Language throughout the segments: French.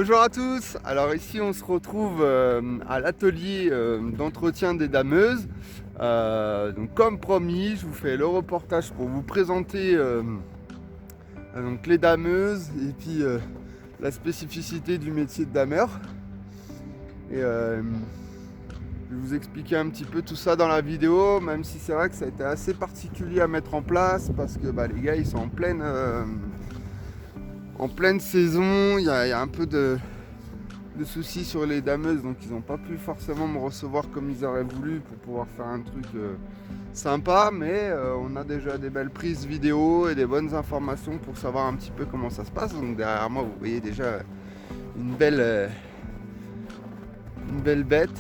Bonjour à tous, alors ici on se retrouve à l'atelier d'entretien des dameuses. Donc comme promis, je vous fais le reportage pour vous présenter donc les dameuses et puis la spécificité du métier de dameur. Et je vais vous expliquer un petit peu tout ça dans la vidéo, même si c'est vrai que ça a été assez particulier à mettre en place parce que les gars ils sont en pleine saison, il y a un peu de soucis sur les dameuses, donc ils n'ont pas pu forcément me recevoir comme ils auraient voulu pour pouvoir faire un truc sympa, mais on a déjà des belles prises vidéo et des bonnes informations pour savoir un petit peu comment ça se passe. Donc derrière moi vous voyez déjà une belle bête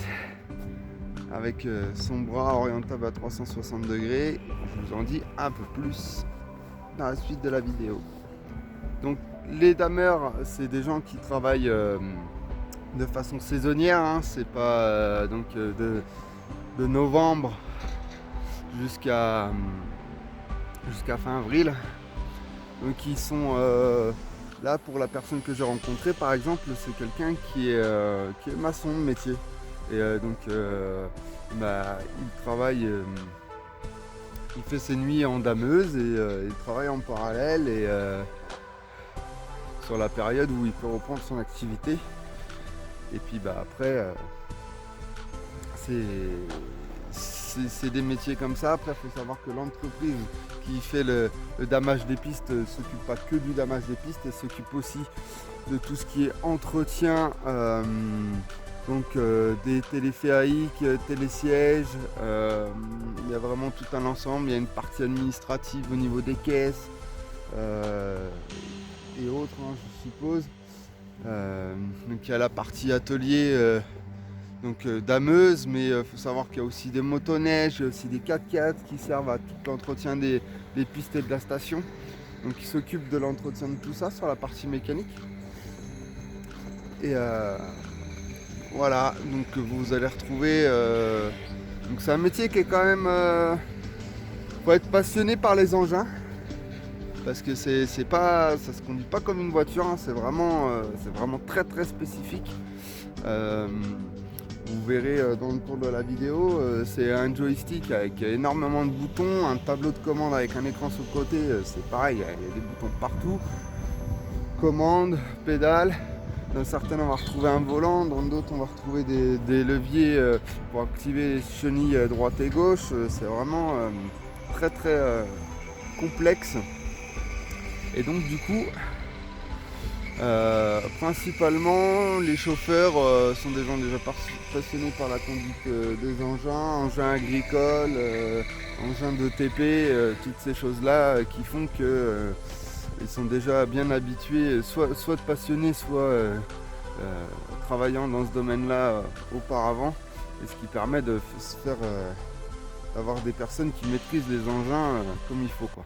avec son bras orientable à 360 degrés. Je vous en dis un peu plus dans la suite de la vidéo. Donc les dameurs, c'est des gens qui travaillent de façon saisonnière, hein. C'est pas de novembre jusqu'à fin avril. Donc ils sont là pour la personne que j'ai rencontrée par exemple, c'est quelqu'un qui est maçon de métier. Et il travaille, il fait ses nuits en dameuse et il travaille en parallèle et sur la période où il peut reprendre son activité. Et puis après, c'est des métiers comme ça. Après, il faut savoir que l'entreprise qui fait le damage des pistes ne s'occupe pas que du damage des pistes, elle s'occupe aussi de tout ce qui est entretien, des téléphériques, télésièges. Il y a vraiment tout un ensemble. Il y a une partie administrative au niveau des caisses et autres, hein, je suppose. Donc il y a la partie atelier dameuse, mais il faut savoir qu'il y a aussi des motoneiges, aussi des 4x4 qui servent à tout l'entretien des pistes et de la station. Donc ils s'occupent de l'entretien de tout ça sur la partie mécanique. Et voilà, donc vous allez retrouver. Donc c'est un métier qui est quand même. Faut être passionné par les engins. Parce que ça se conduit pas comme une voiture, hein. C'est vraiment très très spécifique. Vous verrez dans le cours de la vidéo, c'est un joystick avec énormément de boutons, un tableau de commande avec un écran sur le côté, c'est pareil, il y a des boutons partout. Commande, pédale, dans certaines on va retrouver un volant, dans d'autres on va retrouver des leviers pour activer les chenilles droite et gauche. C'est vraiment très très complexe. Et donc du coup, principalement les chauffeurs sont des gens déjà passionnés par la conduite des engins agricoles, engins de TP, toutes ces choses-là qui font qu'ils sont déjà bien habitués, soit de passionnés, soit travaillant dans ce domaine-là auparavant, et ce qui permet de se faire d'avoir des personnes qui maîtrisent les engins comme il faut, quoi.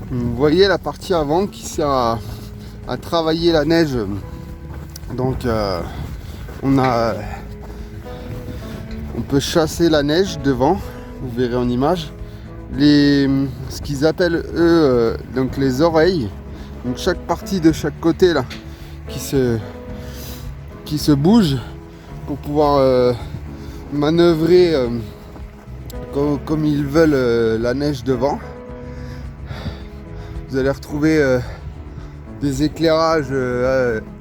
Vous voyez la partie avant qui sert à travailler la neige. Donc on peut chasser la neige devant, vous verrez en image. Ce qu'ils appellent eux donc les oreilles. Donc chaque partie de chaque côté là qui se bouge pour pouvoir manœuvrer comme ils veulent la neige devant. Vous allez retrouver des éclairages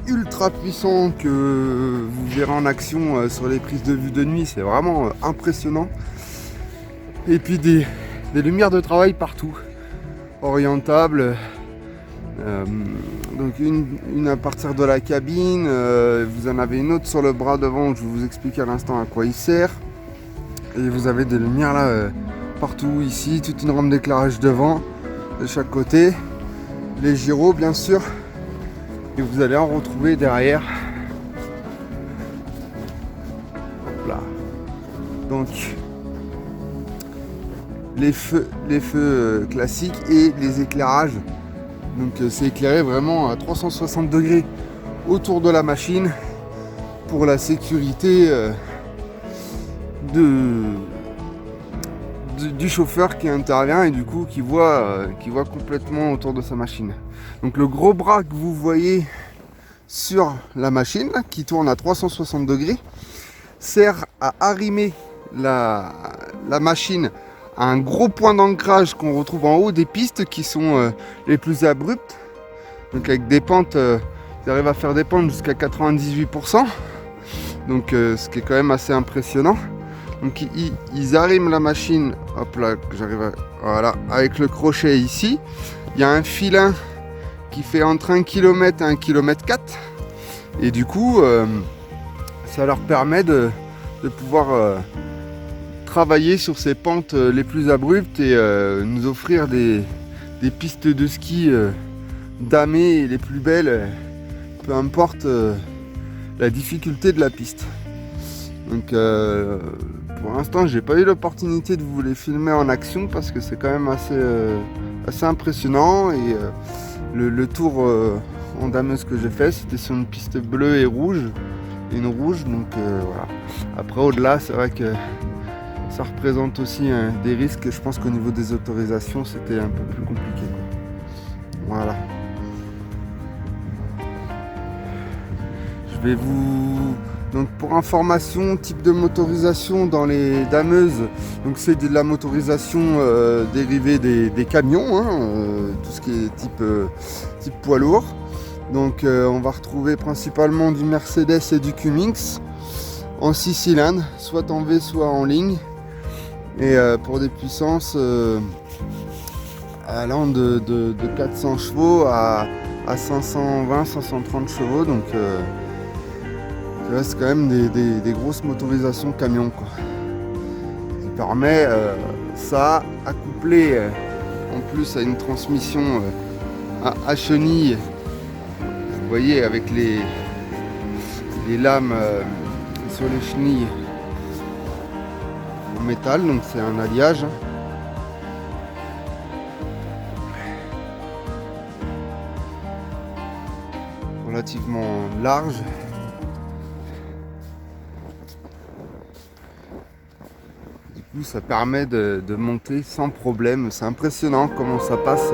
ultra puissants que vous verrez en action sur les prises de vue de nuit. C'est vraiment impressionnant. Et puis des lumières de travail partout, orientables. Donc une à partir de la cabine, vous en avez une autre sur le bras devant, je vais vous expliquer à l'instant à quoi il sert. Et vous avez des lumières là partout ici, toute une rampe d'éclairage devant, de chaque côté, les gyros bien sûr, et vous allez en retrouver derrière. Hop là. Donc les feux classiques et les éclairages. Donc c'est éclairé vraiment à 360 degrés autour de la machine pour la sécurité du chauffeur qui intervient et du coup qui voit complètement autour de sa machine. Donc le gros bras que vous voyez sur la machine qui tourne à 360 degrés sert à arrimer la machine à un gros point d'ancrage qu'on retrouve en haut des pistes qui sont les plus abruptes. Donc avec des pentes, ils arrivent à faire des pentes jusqu'à 98%. Donc ce qui est quand même assez impressionnant. Donc ils arriment la machine, hop là, voilà, avec le crochet ici. Il y a un filin qui fait entre 1 km et 1 km 4. Et du coup, ça leur permet de pouvoir travailler sur ces pentes les plus abruptes et nous offrir des pistes de ski damées les plus belles, peu importe la difficulté de la piste. Donc pour l'instant j'ai pas eu l'opportunité de vous les filmer en action parce que c'est quand même assez impressionnant et le tour en dameuse que j'ai fait c'était sur une piste bleue et rouge, une rouge, donc voilà. Après au-delà c'est vrai que ça représente aussi des risques et je pense qu'au niveau des autorisations c'était un peu plus compliqué. Voilà. Je vais vous... Donc pour information, type de motorisation dans les dameuses, donc c'est de la motorisation dérivée des camions, tout ce qui est type poids lourd. Donc on va retrouver principalement du Mercedes et du Cummins en 6 cylindres, soit en V soit en ligne. Et pour des puissances allant de 400 chevaux à 520-530 chevaux, donc ça reste quand même des grosses motorisations camions, quoi. Ça permet ça accouplé en plus à une transmission à chenilles, vous voyez avec les lames sur les chenilles en métal, donc c'est un alliage. Relativement large. Du coup ça permet de monter sans problème. C'est impressionnant comment ça passe